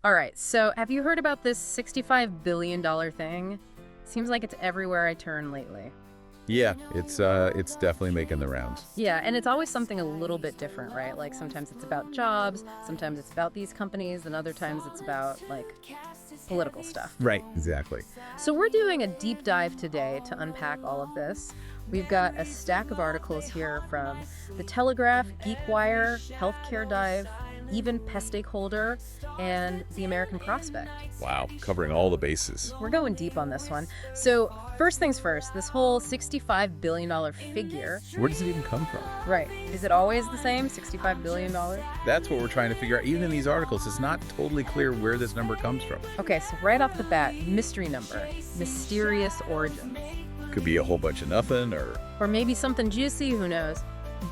All right, so have you heard about this $65 billion thing? Seems like it's everywhere I turn lately. Yeah, it's definitely making the rounds. Yeah, and it's always something a little bit different, right? Like sometimes it's about jobs, sometimes it's about these companies, and other times it's about like political stuff. Right. Exactly. So we're doing a deep dive today to unpack all of this. We've got a stack of articles here from The Telegraph, GeekWire, Healthcare Dive, Even Pest Stakeholder, and The American Prospect. Wow, covering all the bases. We're going deep on this one. So first things first, this whole $65 billion figure, Where does it even come from? right, is it always the same, $65 billion? That's what we're trying to figure out. Even in these articles, it's not totally clear where this number comes from. Okay, so right off the bat, mystery number, mysterious origins. Could be a whole bunch of nothing, Or maybe something juicy, who knows?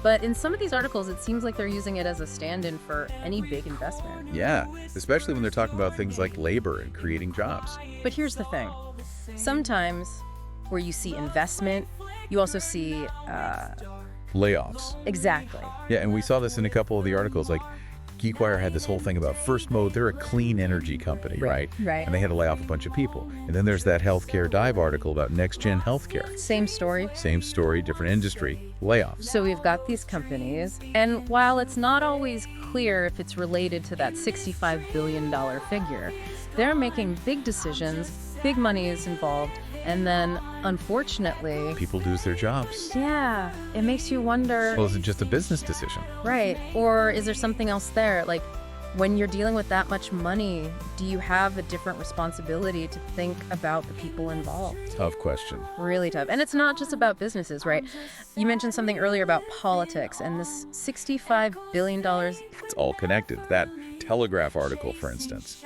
But in some of these articles, it seems like they're using it as a stand-in for any big investment. yeah, especially when they're talking about things like labor and creating jobs. But here's the thing. Sometimes where you see investment, you also see, Layoffs. exactly. Yeah, and we saw this in a couple of the articles. Like, GeekWire had this whole thing about First Mode. They're a clean energy company, right? Right. And they had to lay off a bunch of people. And then there's that Healthcare Dive article about next-gen healthcare. Same story. Same story, different industry, layoffs. So we've got these companies, and while it's not always clear if it's related to that $65 billion figure, they're making big decisions, big money is involved, and then, unfortunately, People lose their jobs. yeah, it makes you wonder, Well, is it just a business decision? right, or is there something else there? Like, when you're dealing with that much money, do you have a different responsibility to think about the people involved? Tough question. Really tough. And it's not just about businesses, right? You mentioned something earlier about politics, and this $65 billion. It's all connected. That Telegraph article, for instance.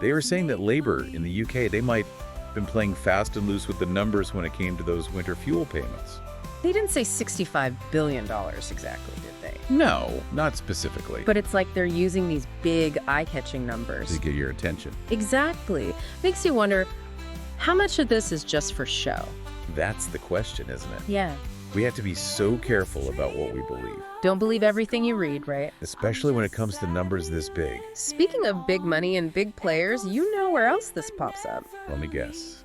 They were saying that labor in the UK, they might have been playing fast and loose with the numbers when it came to those winter fuel payments. They didn't say $65 billion exactly, did they? No, not specifically. But it's like they're using these big, eye-catching numbers. To get your attention. Exactly. Makes you wonder, how much of this is just for show? That's the question, isn't it? Yeah. We have to be so careful about what we believe, Don't believe everything you read, right? especially when it comes to numbers this big. Speaking of big money and big players, you know where else this pops up. Let me guess.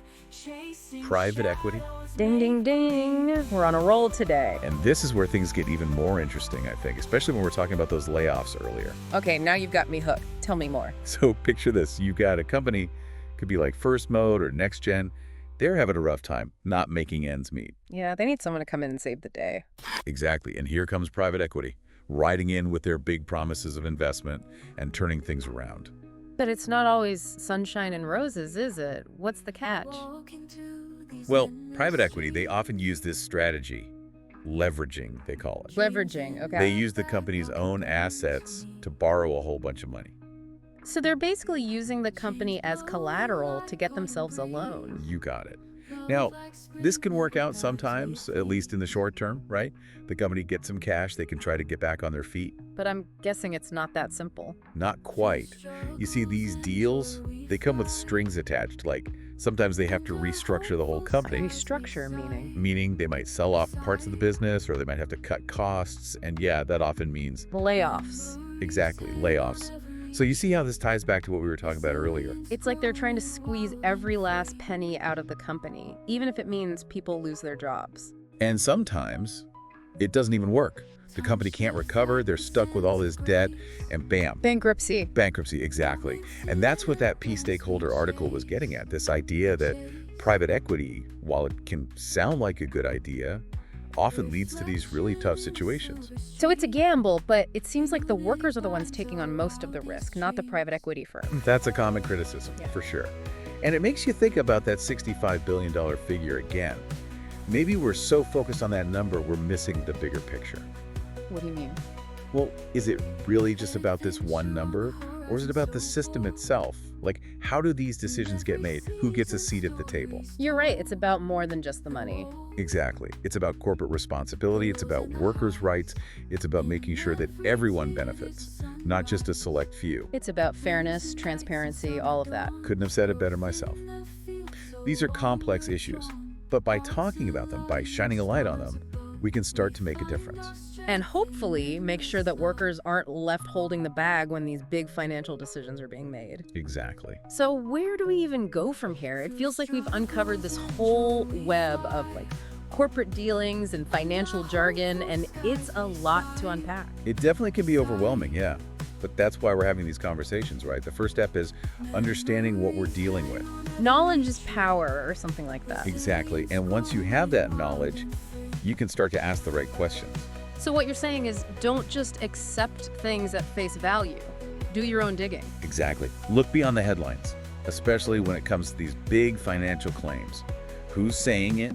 Private equity. Ding, ding, ding. We're on a roll today. And this is where things get even more interesting, I think, especially when we're talking about those layoffs earlier. Okay, now you've got me hooked. Tell me more. So picture this. You've got a company, could be like First Mode or Next Gen. They're having a rough time not making ends meet. Yeah, they need someone to come in and save the day. Exactly. And here comes private equity, riding in with their big promises of investment and turning things around. But it's not always sunshine and roses, is it? What's the catch? Well, private equity, they often use this strategy, leveraging, they call it. Leveraging, okay. They use the company's own assets to borrow a whole bunch of money. So they're basically using the company as collateral to get themselves a loan. You got it. Now, this can work out sometimes, at least in the short term, right? The company gets some cash, they can try to get back on their feet. But I'm guessing it's not that simple. Not quite. You see, these deals, they come with strings attached, like sometimes they have to restructure the whole company. Restructure meaning? Meaning they might sell off parts of the business or they might have to cut costs. And yeah, that often means Layoffs. exactly layoffs. So you see how this ties back to what we were talking about earlier. It's like they're trying to squeeze every last penny out of the company, even if it means people lose their jobs. And sometimes it doesn't even work. The company can't recover, they're stuck with all this debt, and bam. Bankruptcy. Bankruptcy, exactly. And that's what that P stakeholder article was getting at, this idea that private equity, while it can sound like a good idea, often leads to these really tough situations. So it's a gamble, but it seems like the workers are the ones taking on most of the risk, not the private equity firm. That's a common criticism, for sure. And it makes you think about that $65 billion figure again. Maybe we're so focused on that number, we're missing the bigger picture. What do you mean? Well, is it really just about this one number? Or is it about the system itself? Like, how do these decisions get made? Who gets a seat at the table? You're right, it's about more than just the money. Exactly. It's about corporate responsibility. It's about workers' rights. It's about making sure that everyone benefits, not just a select few. It's about fairness, transparency, all of that. Couldn't have said it better myself. These are complex issues, but by talking about them, by shining a light on them, we can start to make a difference. And hopefully make sure that workers aren't left holding the bag when these big financial decisions are being made. Exactly. So where do we even go from here? It feels like we've uncovered this whole web of corporate dealings and financial jargon, and it's a lot to unpack. It definitely can be overwhelming, yeah. But that's why we're having these conversations, right? The first step is understanding what we're dealing with. Knowledge is power, or something like that. Exactly. And once you have that knowledge, you can start to ask the right questions. So what you're saying is don't just accept things at face value. Do your own digging. Exactly. Look beyond the headlines, especially when it comes to these big financial claims. Who's saying it?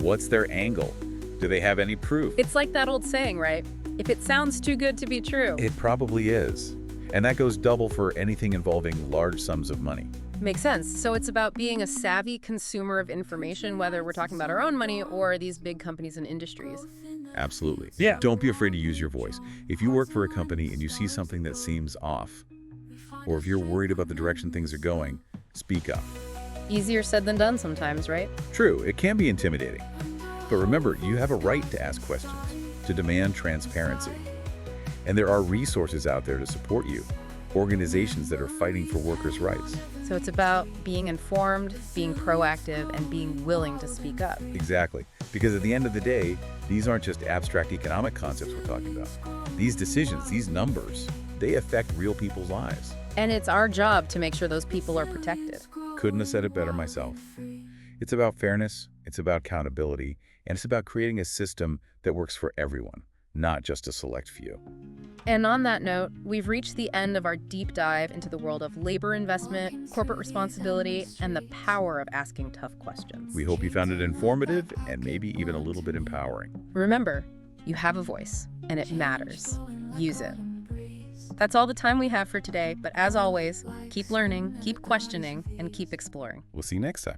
What's their angle? Do they have any proof? It's like that old saying, right? If it sounds too good to be true. It probably is. And that goes double for anything involving large sums of money. Makes sense. So it's about being a savvy consumer of information, whether we're talking about our own money or these big companies and industries. Absolutely. Yeah. Don't be afraid to use your voice. If you work for a company and you see something that seems off, or if you're worried about the direction things are going, speak up. Easier said than done sometimes, right? True, it can be intimidating. But remember, you have a right to ask questions, to demand transparency. And there are resources out there to support you, organizations that are fighting for workers' rights. So it's about being informed, being proactive, and being willing to speak up. Exactly. Because at the end of the day, these aren't just abstract economic concepts we're talking about. These decisions, these numbers, they affect real people's lives. And it's our job to make sure those people are protected. Couldn't have said it better myself. It's about fairness, it's about accountability, and it's about creating a system that works for everyone, not just a select few. And on that note, we've reached the end of our deep dive into the world of labor investment, corporate responsibility, and the power of asking tough questions. We hope you found it informative and maybe even a little bit empowering. Remember, you have a voice, and it matters. Use it. That's all the time we have for today, but as always, keep learning, keep questioning, and keep exploring. We'll see you next time.